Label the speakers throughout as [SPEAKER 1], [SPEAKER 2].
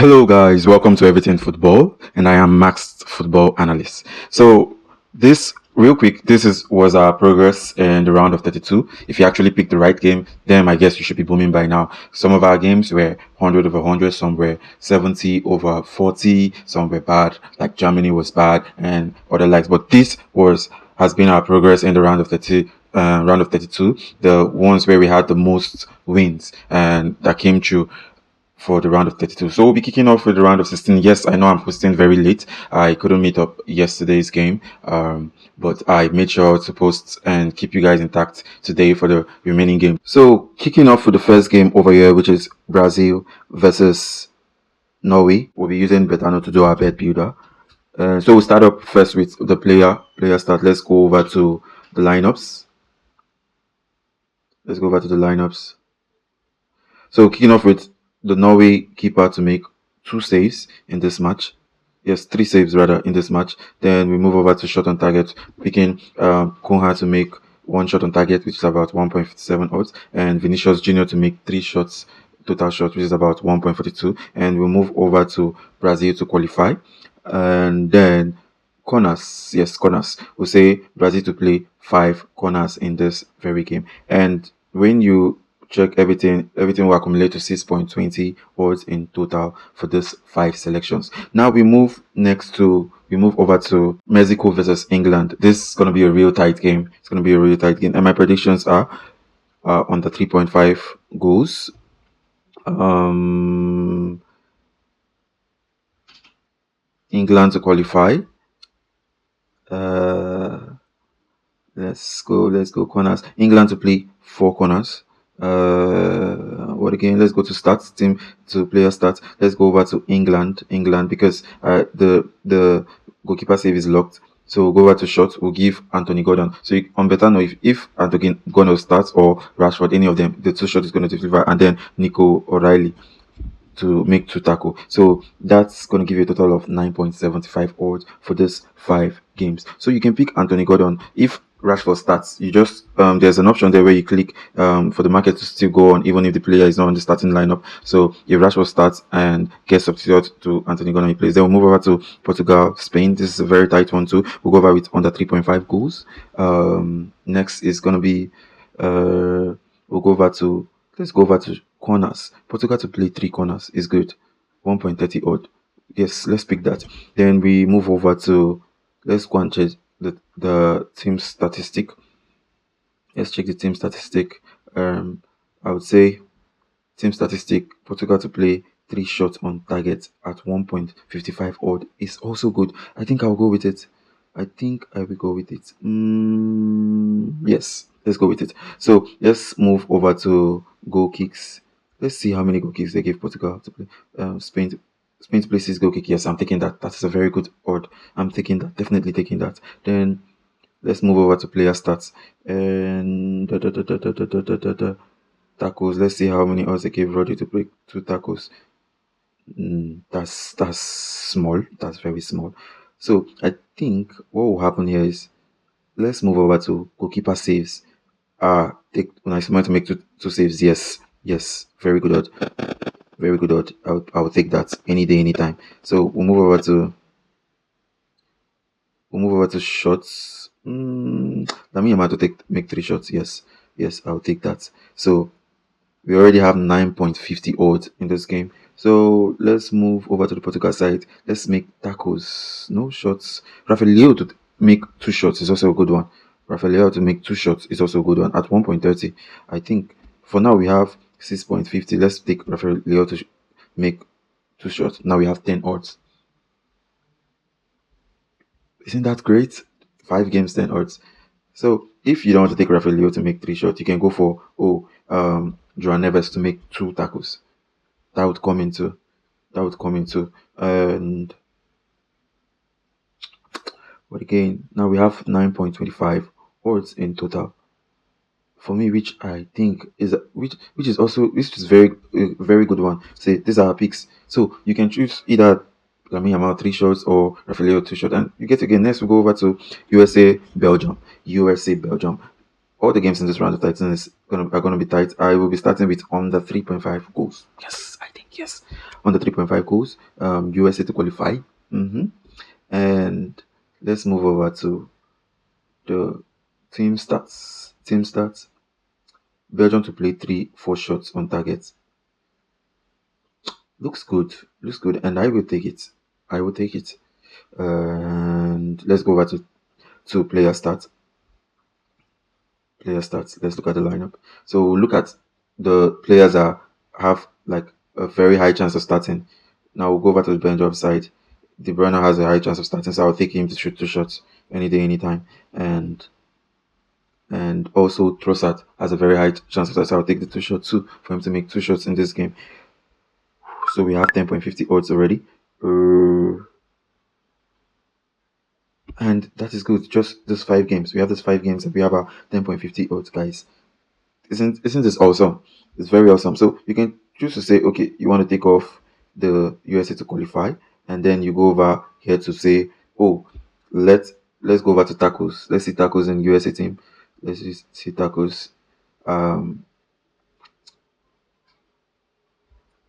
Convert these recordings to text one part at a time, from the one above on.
[SPEAKER 1] Hello guys, welcome to Everything Football, and I am Max Football Analyst. So this real quick, was our progress in the round of 32. If you actually picked the right game, then I guess you should be booming by now. Some of our games were 100 over 100, some were 70 over 40, some were bad, like Germany was bad and other likes. But this has been our progress in the round of 30. Round of 32, the ones where we had the most wins and that came true for the round of 32. So we'll be kicking off with the round of 16. Yes, I know I'm posting very late. I couldn't meet up yesterday's game, but I made sure to post and keep you guys intact today for the remaining game. So kicking off with the first game over here, which is Brazil versus Norway. We'll be using Betano to do our bet builder. So we'll start up first with the player start. Let's go over to the lineups. So kicking off with the Norway keeper to make 2 saves in this match. Yes, 3 saves rather in this match. Then we move over to shot on target, picking Kunha to make 1 shot on target, which is about 1.57 odds, and Vinicius Jr. to make 3 shots, total shots, which is about 1.42. And we move over to Brazil to qualify. And then corners, yes, corners. We'll say Brazil to play 5 corners in this very game. And when you check everything will accumulate to 6.20 odds in total for this 5 selections. Now we move over to Mexico versus England. This is going to be a real tight game. And my predictions are on the 3.5 goals. England to qualify. Let's go corners. England to play 4 corners. What again? Let's go to stats, team to player stats. Let's go over to England because the goalkeeper save is locked. So we'll go over to shots. We'll give Anthony Gordon. So on Betano, if Anthony Gordon starts or Rashford, any of them, the 2 shot is going to deliver, and then Nico O'Reilly to make 2 tackle. So that's going to give you a total of 9.75 odds for this 5 games. So you can pick Anthony Gordon. If Rashford starts, you just there's an option there where you click for the market to still go on even if the player is not on the starting lineup. So if Rashford starts and gets substituted to Anthony Gordon, he plays. Then we'll move over to Portugal, Spain. This is a very tight one too. We'll go over with under 3.5 goals. Next is going to be let's go over to corners. Portugal to play 3 corners is good. 1.30 odd. Yes, let's pick that. Then we move over to, let's go and check the team statistic. Let's check the team statistic. I would say team statistic, Portugal to play 3 shots on target at 1.55 odd is also good. I think I'll go with it. Yes, let's go with it. So let's move over to goal kicks. Let's see how many goal kicks they gave Portugal to play. Spain to play 6 goal kick. Yes, I'm taking that. That is a very good odd. I'm taking that. Definitely taking that. Then let's move over to player stats and tackles. Let's see how many odds they gave Rodri to break 2 tackles. That's small. That's very small. So I think what will happen here is let's move over to goalkeeper saves. Take nice moment to make 2 saves. Yes, very good odd. I will take that any day, anytime. So we'll move over to shots. That means I have to make 3 shots. Yes, I'll take that. So we already have 9.50 odds in this game. So let's move over to the Portugal side. Let's make tackles. No shots. Rafael to make 2 shots is also a good one. Rafael to make 2 shots is also a good one at 1.30. I think for now we have 6.50. Let's take Rafael to make 2 shots. Now we have 10 odds. Isn't that great? 5 games, 10 odds. So if you don't want to take Rafael to make 3 shots, you can go for Joan Neves to make 2 tackles. That would come into. And but again, now we have 9.25 odds in total. For me, which I think is very very good one. Say these are our picks. So you can choose either Lamine Yamal 3 shots or Rafael 2 shots, and you get again. Next we go over to USA Belgium. All the games in this round of 13 are gonna be tight. I will be starting with under 3.5 goals. Yes, I think Yes, under 3.5 goals. USA to qualify. Mm-hmm. And let's move over to the team stats. Team stats. Belgium to play 4 shots on target. Looks good. Looks good. And I will take it. I will take it. And let's go over to player stats. Player stats. Let's look at the lineup. So look at the players that have like a very high chance of starting. Now we'll go over to the Belgium side. De Bruyne has a high chance of starting, so I'll take him to shoot 2 shots any day, anytime. And also Trossard has a very high chance of that, so I'll take the 2 shots too for him to make 2 shots in this game. So we have 10.50 odds already. And that is good. Just those 5 games. We have those 5 games and we have our 10.50 odds, guys. Isn't this awesome? It's very awesome. So you can choose to say, okay, you want to take off the USA to qualify, and then you go over here to say, oh, let's go over to tackles. Let's see tackles in USA team. Let's just see tackles. Um,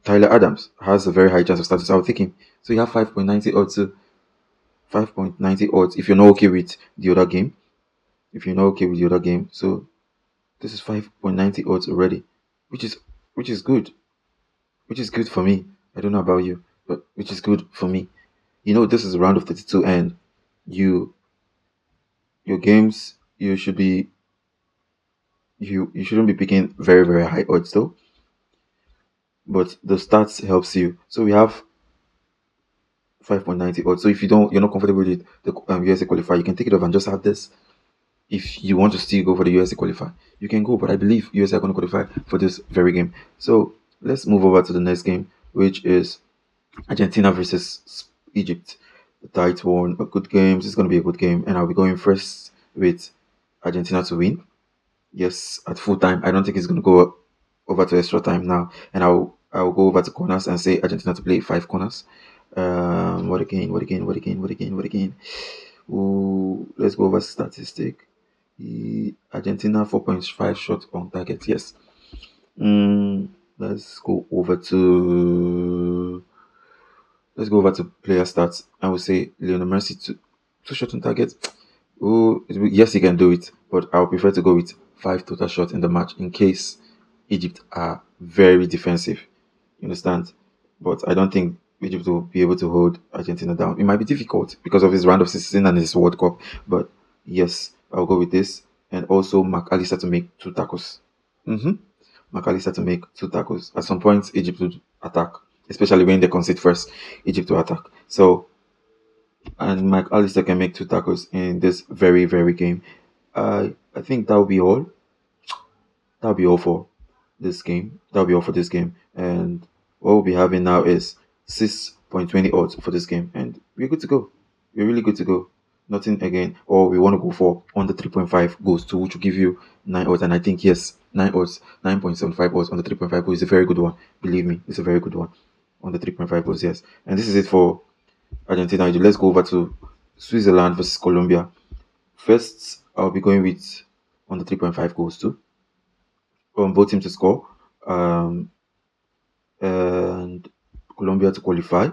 [SPEAKER 1] Tyler Adams has a very high chance of starting, so I'll take him. So you have 5.90 odds. 5.90 odds if you're not okay with the other game. If you're not okay with the other game, so this is 5.90 odds already, which is which is good. Which is good for me. I don't know about you, but which is good for me. This is a round of 32, and you your games you shouldn't be picking very very high odds though. But the stats helps you. So we have 5.90 odds. So if you're not comfortable with the USA qualifier, you can take it off and just have this. If you want to still go for the USA qualifier, you can go. But I believe USA are going to qualify for this very game. So let's move over to the next game, which is Argentina versus Egypt. The tight one, a good game. This is going to be a good game, and I'll be going first with Argentina to win. Yes, at full time. I don't think it's going to go over to extra time now, and I'll go over to corners and say Argentina to play 5 corners. What again? What again? What again? What again? What again? Ooh, let's go over statistic. Argentina 4.5 shots on target. Yes. Mm, let's go over to player stats. I would say Lionel Messi two shots on target. Oh, yes, he can do it, but I would prefer to go with 5 total shots in the match in case Egypt are very defensive. You understand? But I don't think Egypt will be able to hold Argentina down. It might be difficult because of his round of 16 and his World Cup, but yes, I'll go with this. And also, McAllister to make 2 tackles. Mm-hmm. McAllister to make 2 tackles. At some point, Egypt would attack, especially when they concede first. Egypt will attack. So, and McAllister can make 2 tackles in this very, very game. I think that will be all. That'll be all for this game. That'll be all for this game. And what we'll be having now is 6.20 odds for this game. And we're good to go. We're really good to go. Nothing again. Or we want to go for under 3.5 goals to which will give you 9 odds. And I think yes, 9 odds, 9.75 odds on the 3.5 goals is a very good one. Believe me, it's a very good one. On the 3.5 goals, yes. And this is it for Argentina. Let's go over to Switzerland versus Colombia. First, I'll be going with on the 3.5 goals too. On both teams to score, and Colombia to qualify.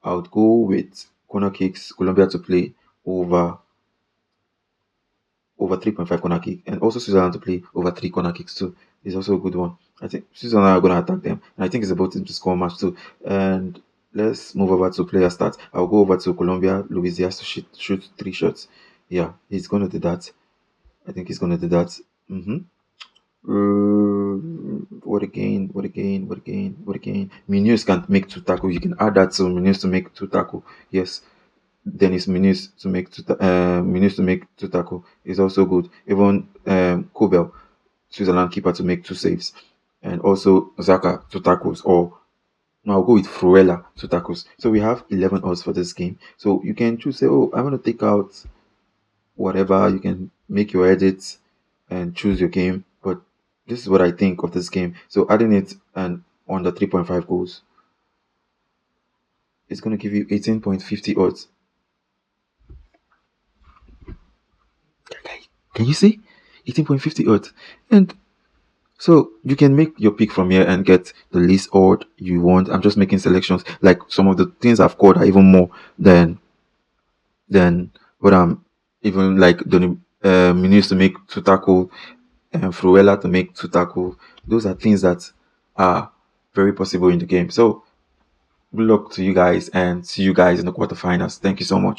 [SPEAKER 1] I would go with corner kicks. Colombia to play over 3.5 corner kick, and also Switzerland to play over 3 corner kicks too. Is also a good one. I think Switzerland are going to attack them, and I think it's about them to score a match too. And let's move over to player stats. I'll go over to Colombia. Luis Diaz to shoot 3 shots. Yeah, he's going to do that. I think he's going to do that. Mm-hmm. What again? What again? What again? What again? Munoz can make 2 tackles. You can add that to Munoz to make 2 tackles. Yes, Dennis Munoz to make Munoz to make 2 tackles is also good. Even Kobel, Switzerland keeper, to make 2 saves, and also Zaka 2 tackles. Or no, I'll go with Fruela 2 tackles. So we have 11 odds for this game. So you can choose say, oh, I want to take out whatever. You can make your edits and choose your game, but this is what I think of this game. So adding it and on the 3.5 goals, it's going to give you 18.50 odds. Can you see? 18.50 odds. And So you can make your pick from here and get the least odd you want. I'm just making selections. Like some of the things I've called are even more than what I'm even like the Muniz to make two tackle and Fruella to make two tackle. Those are things that are very possible in the game. So good luck to you guys and see you guys in the quarterfinals. Thank you so much.